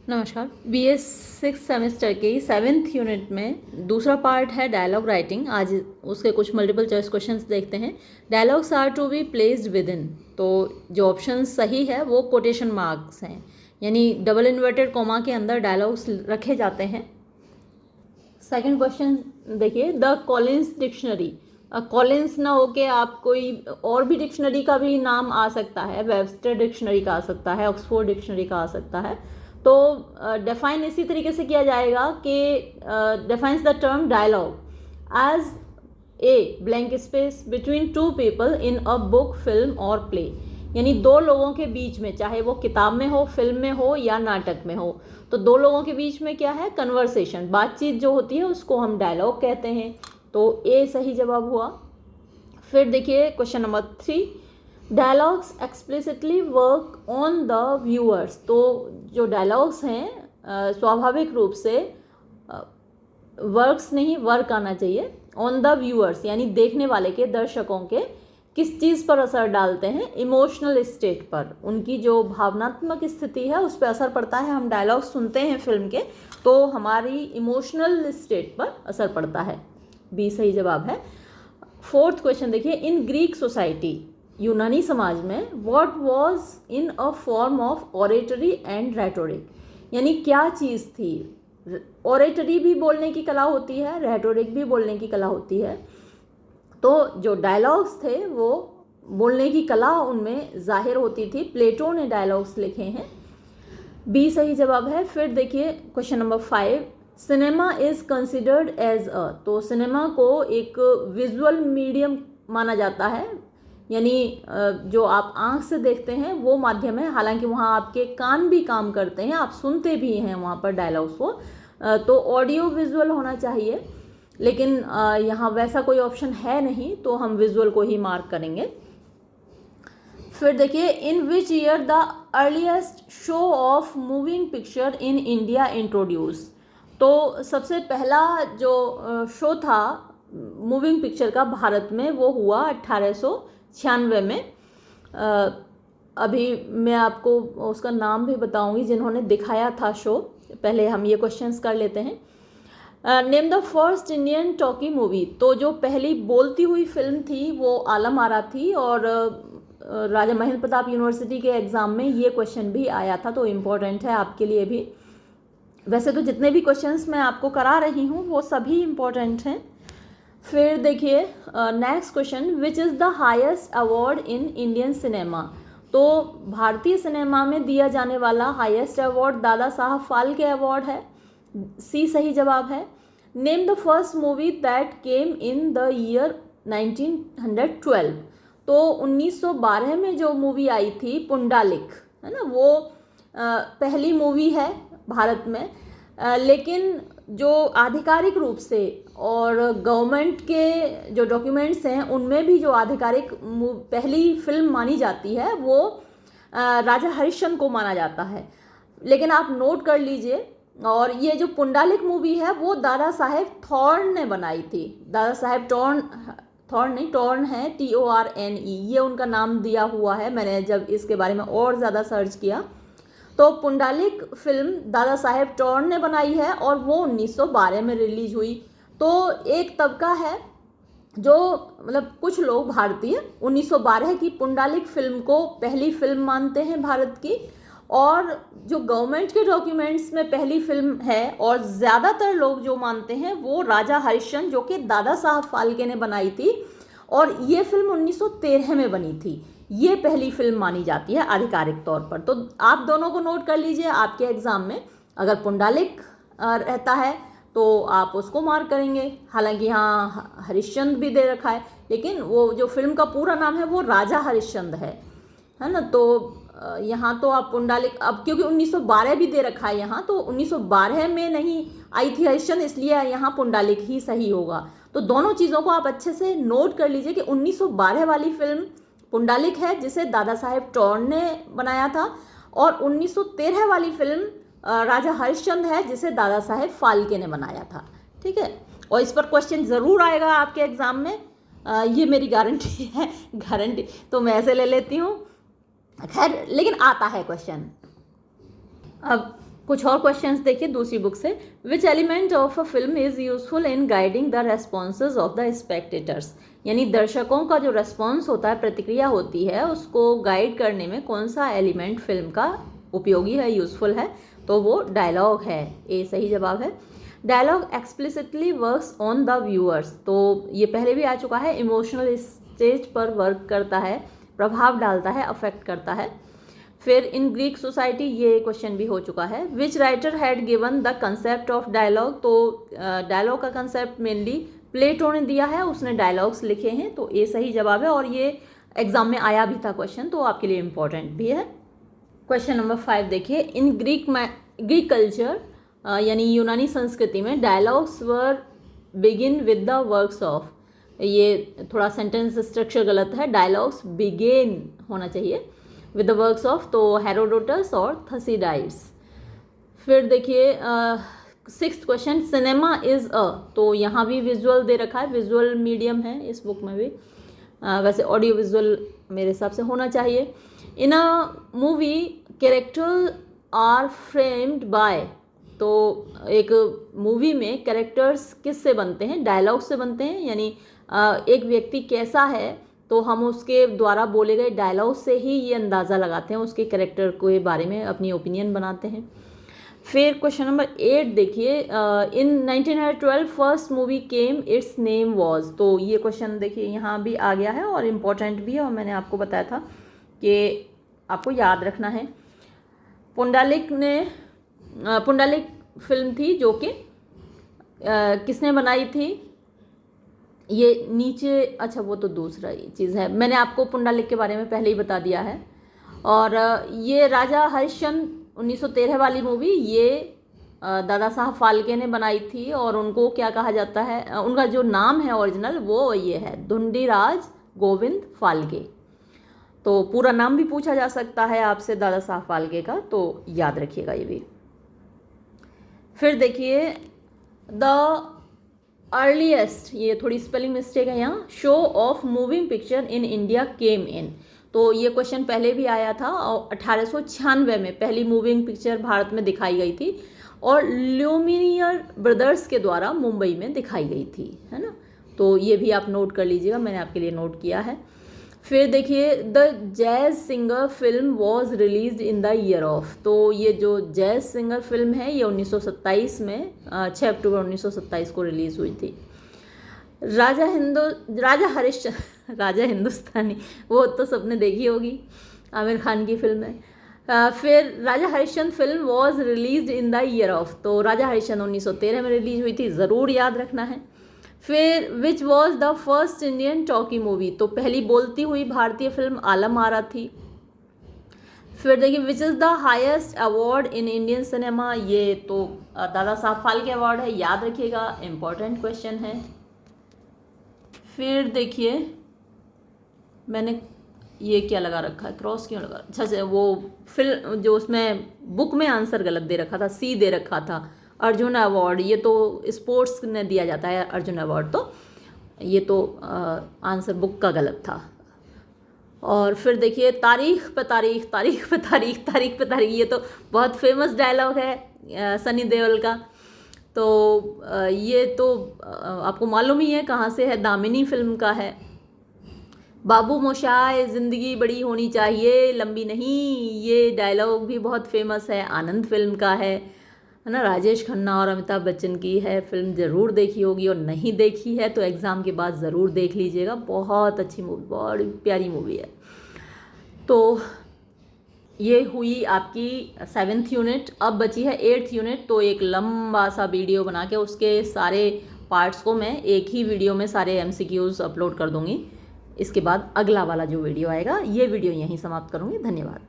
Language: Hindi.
नमस्कार। BA 6 सेमेस्टर की 7th यूनिट में दूसरा पार्ट है डायलॉग राइटिंग। आज उसके कुछ मल्टीपल चॉइस क्वेश्चंस देखते हैं। Dialogues are to be placed within, तो जो ऑप्शन सही है वो कोटेशन मार्क्स हैं, यानी डबल इन्वर्टेड कॉमा के अंदर डायलॉग्स रखे जाते हैं। सेकंड क्वेश्चन देखिए, द कॉलिंस डिक्शनरी। कॉलिंस ना हो के आप कोई और भी डिक्शनरी का भी नाम आ सकता है, वेबस्टर डिक्शनरी का आ सकता है, ऑक्सफोर्ड डिक्शनरी का आ सकता है। तो डिफाइन इसी तरीके से किया जाएगा कि defines the term dialogue as a blank space between two people in a book, film और प्ले, यानी दो लोगों के बीच में, चाहे वो किताब में हो, फिल्म में हो या नाटक में हो, तो दो लोगों के बीच में क्या है, कन्वर्सेशन, बातचीत जो होती है उसको हम डायलॉग कहते हैं। तो ए सही जवाब हुआ। फिर देखिए question number 3, dialogues explicitly work on the viewers. तो जो डायलॉग्स हैं स्वाभाविक रूप से वर्क्स नहीं, वर्क आना चाहिए, ऑन द व्यूअर्स यानी देखने वाले के, दर्शकों के किस चीज़ पर असर डालते हैं, इमोशनल स्टेट पर, उनकी जो भावनात्मक स्थिति है उस पर असर पड़ता है। हम डायलॉग सुनते हैं फिल्म के तो हमारी इमोशनल स्टेट पर असर पड़ता है। बी सही जवाब है। फोर्थ क्वेश्चन देखिए, इन ग्रीक सोसाइटी, यूनानी समाज में, what was in a form of oratory and rhetoric, यानी क्या चीज़ थी। ऑरेटरी भी बोलने की कला होती है, रेटोरिक भी बोलने की कला होती है। तो जो डायलॉग्स थे वो बोलने की कला उनमें जाहिर होती थी। प्लेटो ने डायलॉग्स लिखे हैं। बी सही जवाब है। फिर देखिए question number 5, cinema is considered as a. तो सिनेमा को एक विजुअल मीडियम माना जाता है, यानी जो आप आँख से देखते हैं वो माध्यम है, हालांकि वहाँ आपके कान भी काम करते हैं, आप सुनते भी हैं वहाँ पर डायलॉग्स को, तो ऑडियो विजुअल होना चाहिए, लेकिन यहाँ वैसा कोई ऑप्शन है नहीं, तो हम विजुअल को ही मार्क करेंगे। फिर देखिए, in which year the earliest show of moving picture in India introduce. तो सबसे पहला जो शो था मूविंग पिक्चर का भारत में वो हुआ 1896 में। अभी मैं आपको उसका नाम भी बताऊंगी जिन्होंने दिखाया था शो। पहले हम ये क्वेश्चंस कर लेते हैं। Name the first Indian talkie movie. तो जो पहली बोलती हुई फिल्म थी वो आलम आरा थी, और राजा महेंद्र प्रताप यूनिवर्सिटी के एग्ज़ाम में ये क्वेश्चन भी आया था, तो इम्पोर्टेंट है आपके लिए भी। वैसे तो जितने भी क्वेश्चंस मैं आपको करा रही हूँ वो सभी इम्पोर्टेंट हैं। फिर देखिए next question, which is the highest award in Indian cinema. तो भारतीय सिनेमा में दिया जाने वाला highest award Dada Saheb Phalke award है। सी सही जवाब है। Name the first movie that came in the year 1912। तो 1912 में जो मूवी आई थी पुंडालिक, है ना, वो पहली मूवी है भारत में, लेकिन जो आधिकारिक रूप से और गवर्नमेंट के जो डॉक्यूमेंट्स हैं उनमें भी जो आधिकारिक पहली फिल्म मानी जाती है वो राजा हरिश्चंद्र को माना जाता है। लेकिन आप नोट कर लीजिए, और ये जो पुंडालिक मूवी है वो दादा साहेब थॉर्न ने बनाई थी। दादा साहेब थॉर्न नहीं, टॉर्न है, TORNE, ये उनका नाम दिया हुआ है। मैंने जब इसके बारे में और ज़्यादा सर्च किया तो पुंडालिक फिल्म दादा साहेब टॉर्न ने बनाई है और वो 1912 में रिलीज हुई। तो एक तबका है जो, मतलब कुछ लोग भारतीय 1912 की पुंडालिक फिल्म को पहली फिल्म मानते हैं भारत की, और जो गवर्नमेंट के डॉक्यूमेंट्स में पहली फिल्म है, और ज़्यादातर लोग जो मानते हैं वो राजा हरिश्चंद्र, जो कि दादा साहब फाल्के ने बनाई थी, और ये फिल्म 1913 में बनी थी। ये पहली फिल्म मानी जाती है आधिकारिक तौर पर। तो आप दोनों को नोट कर लीजिए, आपके एग्ज़ाम में अगर पुंडालिक रहता है तो आप उसको मार्क करेंगे। हालांकि यहाँ हरिश्चंद्र भी दे रखा है, लेकिन वो जो फिल्म का पूरा नाम है वो राजा हरिश्चंद्र है ना। तो यहाँ तो आप पुंडालिक, अब क्योंकि 1912 भी दे रखा है यहाँ, तो 1912 में नहीं आई थी हरिश्चंद्र, इसलिए यहाँ पुंडालिक ही सही होगा। तो दोनों चीज़ों को आप अच्छे से नोट कर लीजिए कि 1912 वाली फिल्म पुंडालिक है जिसे दादा साहेब टॉर्न ने बनाया था, और 1913 वाली फिल्म राजा हरिश्चंद्र है जिसे दादा साहेब फाल्के ने बनाया था। ठीक है, और इस पर क्वेश्चन ज़रूर आएगा आपके एग्ज़ाम में, ये मेरी गारंटी है, गारंटी तो मैं ऐसे ले लेती हूँ। खैर, लेकिन आता है क्वेश्चन। अब कुछ और क्वेश्चंस देखिए दूसरी बुक से। Which element of a film is useful in guiding the responses of the spectators, यानी दर्शकों का जो रेस्पॉन्स होता है, प्रतिक्रिया होती है, उसको गाइड करने में कौन सा एलिमेंट फिल्म का उपयोगी है, यूजफुल है, तो वो डायलॉग है। ए सही जवाब है। Dialogue explicitly works on the viewers, तो ये पहले भी आ चुका है, इमोशनल स्टेज पर वर्क करता है, प्रभाव डालता है, अफेक्ट करता है। फिर इन ग्रीक सोसाइटी, ये क्वेश्चन भी हो चुका है। Which writer had given the concept of dialogue, तो डायलॉग का कंसेप्ट मेनली प्लेटो ने दिया है, उसने डायलॉग्स लिखे हैं, तो ये सही जवाब है और ये एग्जाम में आया भी था क्वेश्चन, तो आपके लिए इम्पोर्टेंट भी है। क्वेश्चन नंबर 5 देखिए। इन ग्रीक कल्चर यानी यूनानी संस्कृति में dialogues were begin with the works of, ये थोड़ा सेंटेंस स्ट्रक्चर गलत है, डायलॉग्स बिगेन होना चाहिए विद द वर्क्स ऑफ, तो हेरोडोटस और थसीडाइड्स। फिर देखिए 6th question. Cinema is a, तो यहाँ भी विजुअल दे रखा है, विजुअल मीडियम है इस बुक में भी, वैसे ऑडियो विजुअल मेरे हिसाब से होना चाहिए। In a movie character are framed by, तो एक मूवी में कैरेक्टर्स किस से बनते हैं, डायलॉग से बनते हैं, यानी एक व्यक्ति कैसा है तो हम उसके द्वारा बोले गए डायलॉग से ही ये अंदाज़ा लगाते हैं, उसके कैरेक्टर के बारे में अपनी ओपिनियन बनाते हैं। फिर क्वेश्चन नंबर 8 देखिए। इन 1912 first movie came it's name was, तो ये क्वेश्चन देखिए यहाँ भी आ गया है और इम्पोर्टेंट भी है, और मैंने आपको बताया था कि आपको याद रखना है। पुंडलिक फिल्म थी जो कि किसने बनाई थी, ये नीचे, अच्छा वो तो दूसरा चीज़ है, मैंने आपको पुंडलिक के बारे में पहले ही बता दिया है। और ये राजा हरिश्चंद्र 1913 वाली मूवी, ये दादा साहब फाल्के ने बनाई थी, और उनको क्या कहा जाता है, उनका जो नाम है ओरिजिनल वो ये है, धुंडीराज गोविंद फाल्के। तो पूरा नाम भी पूछा जा सकता है आपसे दादा साहब फाल्के का, तो याद रखिएगा ये भी। फिर देखिए द अर्लीस्ट, ये थोड़ी स्पेलिंग मिस्टेक है यहाँ, show of moving picture in India came in, तो ये क्वेश्चन पहले भी आया था और 1896 में पहली मूविंग पिक्चर भारत में दिखाई गई थी और ल्यूमिनियर ब्रदर्स के द्वारा मुंबई में दिखाई गई थी, है ना, तो ये भी आप नोट कर लीजिएगा, मैंने आपके लिए नोट किया है। फिर देखिए the jazz singer film was release in the year of, तो ये जो जैज सिंगर फिल्म है ये 1927 में 6 अक्टूबर 1927 को रिलीज़ हुई थी। राजा हिंदुस्तानी, वो तो सबने देखी होगी, आमिर खान की फिल्म है। फिर Raja Harishchandra film was release in the year of, तो राजा हरिश्चंद्र 1913 में रिलीज हुई थी, ज़रूर याद रखना है। फिर which was the first Indian talkie movie, तो पहली बोलती हुई भारतीय फिल्म आलम आरा थी। फिर देखिए which is the highest award in Indian cinema, ये तो दादा साहब फाल्के अवार्ड है, याद रखिएगा, इम्पॉर्टेंट क्वेश्चन है। फिर देखिए मैंने ये क्या लगा रखा है, क्रॉस क्यों लगा, अच्छा वो फिल्म जो उसमें बुक में आंसर गलत दे रखा था, सी दे रखा था, अर्जुन अवार्ड, ये तो स्पोर्ट्स में दिया जाता है अर्जुन अवार्ड, तो ये तो आंसर बुक का गलत था। और फिर देखिए तारीख पे तारीख, तारीख पे तारीख, तारीख पे तारीख, ये तो बहुत फेमस डायलॉग है सनी देओल का, तो ये तो आपको मालूम ही है कहाँ से है, दामिनी फिल्म का है। बाबू मोशाय ज़िंदगी बड़ी होनी चाहिए लंबी नहीं, ये डायलॉग भी बहुत फेमस है, आनंद फिल्म का है ना, राजेश खन्ना और अमिताभ बच्चन की है फिल्म, ज़रूर देखी होगी, और नहीं देखी है तो एग्ज़ाम के बाद ज़रूर देख लीजिएगा, बहुत अच्छी मूवी, बहुत प्यारी मूवी है। तो ये हुई आपकी 7th यूनिट, अब बची है 8th यूनिट, तो एक लंबा सा वीडियो बना के उसके सारे पार्ट्स को मैं एक ही वीडियो में सारे MCQs अपलोड कर दूँगी। इसके बाद अगला वाला जो वीडियो आएगा, ये वीडियो यहीं समाप्त करूँगी। धन्यवाद।